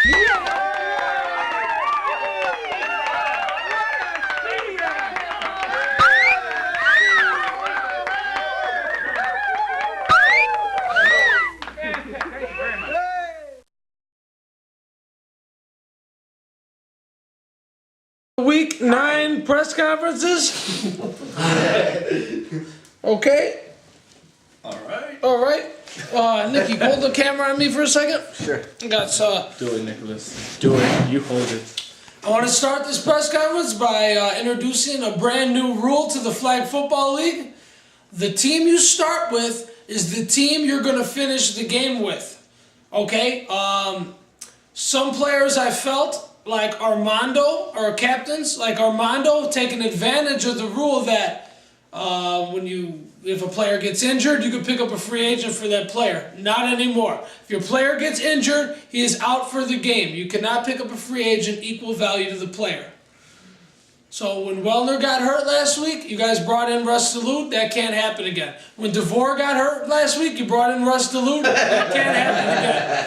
Week 9 press conferences. Okay. All right. Nikki, hold the camera on me for a second. Sure. Do it, Nicholas. Do it. You hold it. I want to start this press conference by introducing a brand new rule to the Flag Football League. The team you start with is the team you're going to finish the game with. Okay? Some players I felt, like Armando, or captains, like Armando, taking advantage of the rule that if a player gets injured, you can pick up a free agent for that player. Not anymore. If your player gets injured, he is out for the game. You cannot pick up a free agent equal value to the player. So when Wellner got hurt last week, you guys brought in Russ Salute. That can't happen again. When DeVore got hurt last week, you brought in Russ Salute. That can't happen again.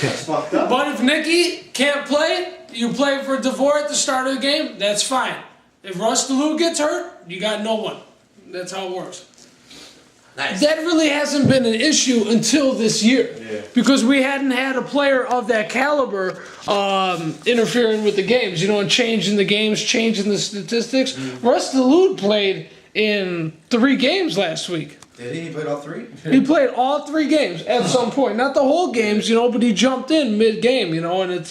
That's fucked up. But if Nicky can't play, you play for DeVore at the start of the game, that's fine. If Russ Salute gets hurt, you got no one. That's how it works. Nice. That really hasn't been an issue until this year, because we hadn't had a player of that caliber interfering with the games, and changing the games, changing the statistics. Russ Salute played in 3 games last week. Did he? He played all 3? He played all 3 games at some point. Not the whole games, but he jumped in mid-game, and it's...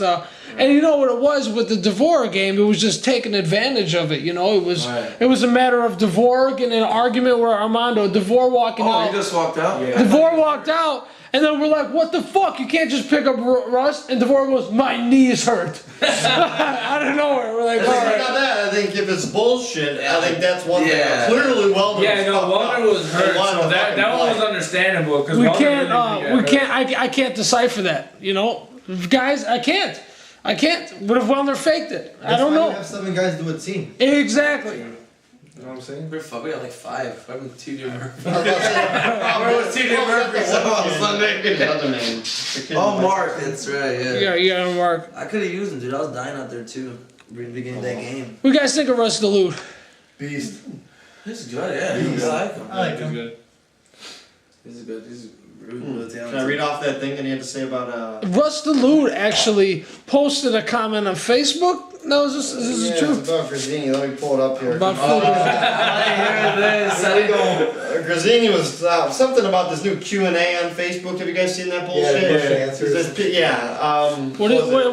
And you know what it was with the DeVore game? It was just taking advantage of it, It was a matter of DeVore getting in an argument with Armando. DeVore walking out. Oh, he just walked out? Yeah. DeVore walked out, and then we're like, what the fuck? You can't just pick up Russ. And DeVore goes, my knee's hurt. Out of nowhere. We're like, all right. Not that. I think if it's bullshit, I think that's one thing. Clearly, Wellner. Wellner was hurt, so that one was understandable. Because I can't decipher that, Guys, I can't. What if Wellner faked it? I don't know. You have 7 guys do a team. Exactly. You know what I'm saying? We got like 5. I'm with TJ Murphy. We're with TJ Murphy. Other name. Oh, Mark. That's right, yeah. You got Mark. I could have used him, dude. I was dying out there, too. Right at the beginning of that game. What do you guys think of Russ Salute? Beast. He's good, yeah. I like him. I like him. He's good. He's really talented. Can I read off that thing that he had to say about Russ Salute actually posted a comment on Facebook. No, is this true? It's about Grazzini. Let me pull it up here. About I hear this. There we go. Grazzini was something about this new Q&A on Facebook. Have you guys seen that bullshit?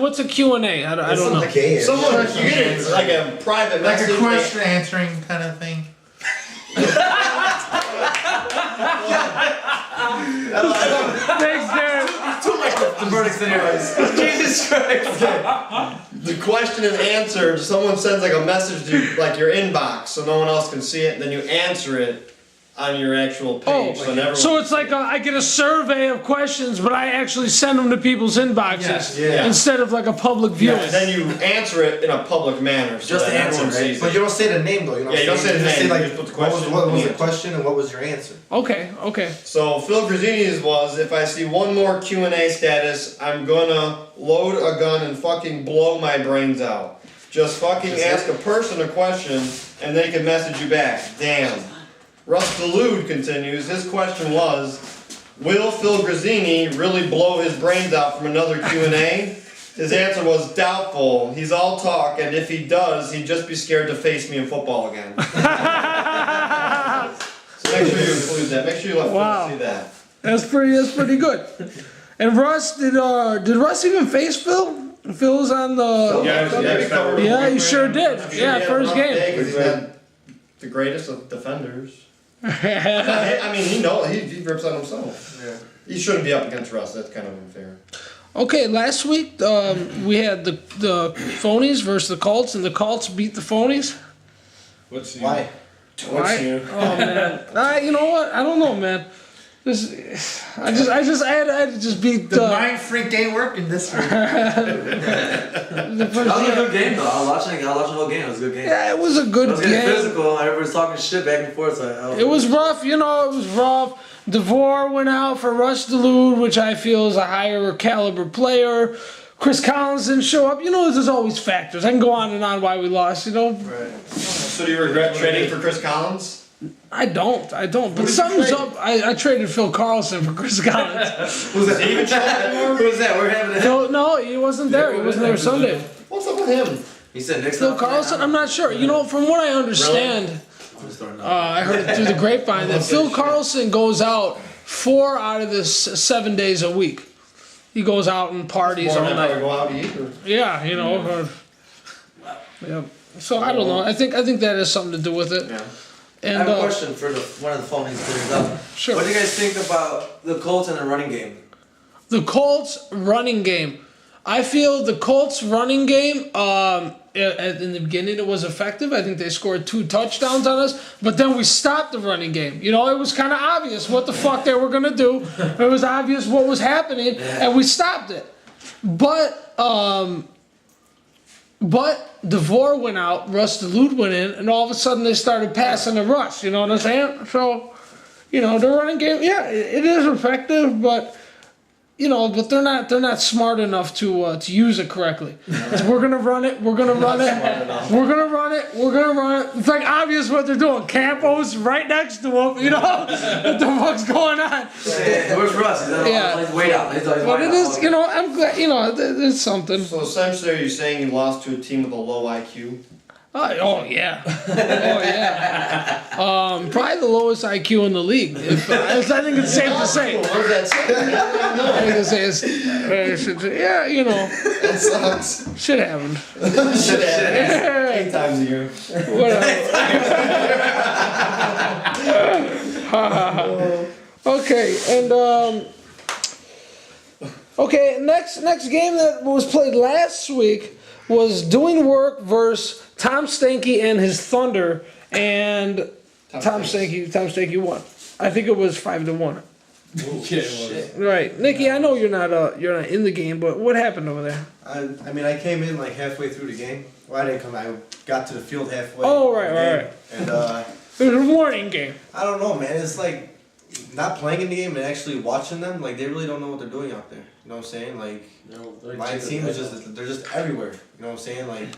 What's a Q&A? I don't know. Someone, you get it, like a private message. Like a question answering kind of thing. Thanks, Darren. The verdict's in your eyes. Jesus Christ. The question and answer, someone sends like a message to like your inbox so no one else can see it, and then you answer it on your actual page. So it's like I get a survey of questions, but I actually send them to people's inboxes instead of like a public view. And then you answer it in a public manner. So just answer, right? But you don't say the name though. You don't say the name. Say, like, you just put the question. What was the question and what was your answer? Okay. So Phil Grazzini's was, if I see one more Q&A status, I'm gonna load a gun and fucking blow my brains out. Just fucking ask a person a question and they can message you back. Damn. Russ Salute continues, his question was, will Phil Grazzini really blow his brains out from another Q&A? His answer was doubtful. He's all talk, and if he does, he'd just be scared to face me in football again. So make sure you include that. Make sure you let Phil see that. That's pretty good. And Russ, did Russ even face Phil? Phil was on the... Yeah, he sure did. Yeah, first game. He had the greatest of defenders. I mean, he rips on himself. Yeah. He shouldn't be up against Russ. That's kind of unfair. Okay, last week we had the Phonies versus the Colts, and the Colts beat the Phonies. Why? Oh man, you know what? I don't know, man. I had to beat the mind freak ain't working this week. That was a good game though. I was watching the whole game. It was a good game. Yeah, it was a good game. It was getting physical. Everybody was talking shit back and forth. It was rough, it was rough. DeVore went out for Russ DeLude, which I feel is a higher caliber player. Chris Collins didn't show up. There's always factors. I can go on and on why we lost, Right. So do you regret trading for Chris Collins? I don't. But something's up. I traded Phil Carlson for Chris Collins. Was that even anymore? Who was that? We're having a No, he wasn't there. He wasn't there Sunday. What's up with him? He said next Phil Carlson? I'm not sure. From what I understand, I heard it through the grapevine that Phil Carlson goes out 4 out of the 7 days a week. He goes out and parties all night. Go out to eat. Yeah, yeah. So I don't know. I think that has something to do with it. Yeah. And, I have a question for one of the phone lines clears up. Sure. What do you guys think about the Colts and the running game? The Colts running game. I feel the Colts running game, in the beginning it was effective. I think they scored 2 touchdowns on us, but then we stopped the running game. It was kind of obvious what the fuck they were going to do. It was obvious what was happening, and we stopped it. But DeVore went out, Russ DeLude went in, and all of a sudden they started passing to Russ. You know what I'm saying? So, the running game, yeah, it is effective, but but they're not smart enough to use it correctly. We're gonna run it. We're gonna run it. We're gonna run it. We're gonna run it. It's like obvious what they're doing. Campo's right next to him. What the fuck's going on? Where's Russ? He's way out. But it is. I'm glad. It's something. So essentially, are you saying you lost to a team with a low IQ? Oh yeah. Probably the lowest IQ in the league. I think it's safe to say. What does that say? I think it's yeah, That sucks. shit happened. Shit happens 8 times a year. Whatever. Okay, and next game that was played last week was Doing Work versus Tom Stanky and his Thunder, and Tom Stanky won. I think it was 5-1. Shit. Right, Nikki. I know you're not in the game, but what happened over there? I came in like halfway through the game. Well, I didn't come. I got to the field halfway. Oh, right. And It was a warning game. I don't know, man. It's like not playing in the game and actually watching them. Like they really don't know what they're doing out there. You know what I'm saying? Like my team is they're just everywhere. You know what I'm saying? Like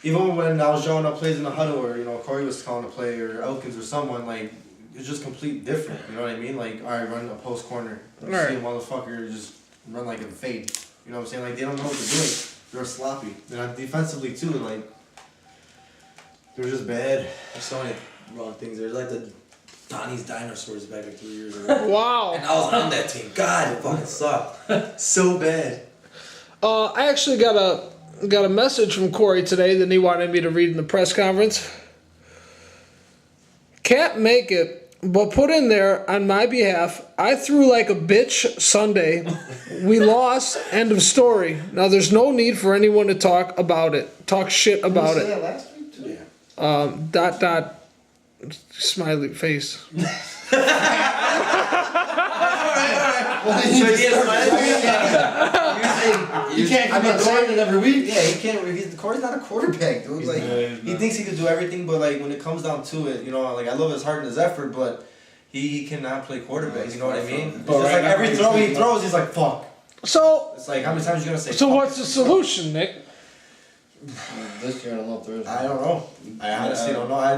even when I was drawing up plays in the huddle, or Corey was calling a play, or Elkins or someone, like it's just complete different. You know what I mean? Like all right, run a post corner. You see a motherfucker just run like a fade. You know what I'm saying? Like they don't know what they're doing. They're sloppy. And defensively too, like they're just bad. There's so many wrong things. There's like the Donnie's Dinosaurs back like 3 years ago. Wow. And I was on that team. God, it fucking sucked. So bad. I actually got a message from Corey today that he wanted me to read in the press conference. Can't make it, but put in there on my behalf, I threw like a bitch Sunday. We lost, end of story. Now there's no need for anyone to talk shit about it. That last week too? Smiley face. You can't come in saying it every week. Yeah, he can't. Corey's not a quarterback, dude. Like he thinks he can do everything, but like when it comes down to it, like I love his heart and his effort, but he cannot play quarterback. You know what I mean? It's just like every throw he throws, he's like fuck. So it's like how many times are you gonna say? So fuck? what's the solution, Nick? This year I don't know if there is. I don't know. I honestly don't know. When I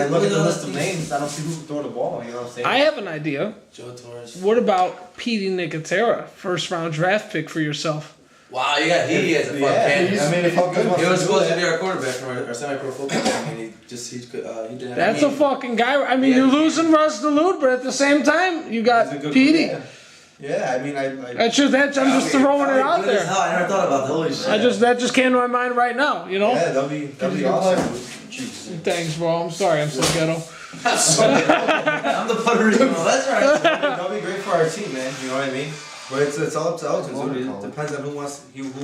look at the list of names, I don't see who can throw the ball. You know what I'm saying? I have an idea. Joe Torres. What about Petey Nicotera, first round draft pick for yourself? Wow, you got he as a fucking candy. I mean, if he was supposed to be our quarterback from our semi-pro football team, and he didn't. That's a fucking guy. I mean, you're losing Russ DeLude, but at the same time, you got Petey. Yeah, I mean, I'm just throwing it out there. I never thought about that. Holy shit. That just came to my mind right now. Yeah, that'll be awesome. Thanks, bro. I'm sorry, I'm so ghetto. I'm the Puerto Rican. That's right. That'll be great for our team, man. You know what I mean? But it's all up to Elkins. It depends on who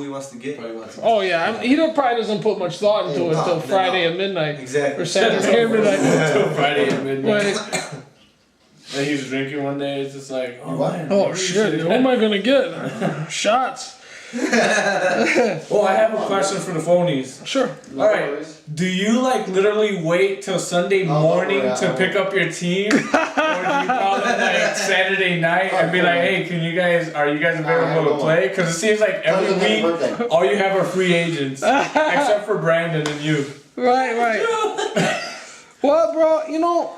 he wants to get. Oh yeah, he probably doesn't put much thought into it until Friday at midnight. Exactly. Or Saturday at midnight. Until Friday at midnight. And he was drinking one day. It's just like, oh man. Oh shit! Who am I gonna get? Shots. Well, I have a question for the phonies. Sure. All right. Do you like literally wait till Sunday morning to pick up your team, or do you call it like Saturday night and be like, "Hey, are you guys available to play?" Because it seems like every week all you have are free agents, except for Brandon and you. Right. Well, bro, you know,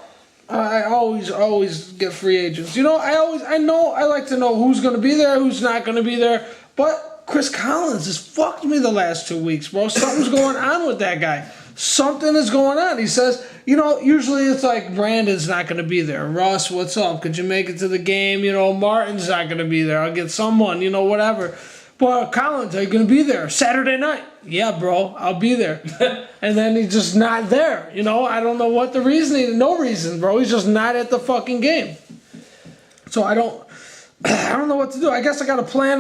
I always get free agents. You know, I like to know who's gonna be there, who's not gonna be there. But Chris Collins has fucked me the last 2 weeks, bro. Something's going on with that guy. Something is going on. He says, you know, usually it's like Brandon's not going to be there. Russ, what's up? Could you make it to the game? You know, Martin's not going to be there. I'll get someone, you know, whatever. But Collins, are you going to be there Saturday night? Yeah, bro, I'll be there. And then he's just not there. You know, I don't know what the reason is. No reason, bro. He's just not at the fucking game. So I don't know what to do. I guess I got to plan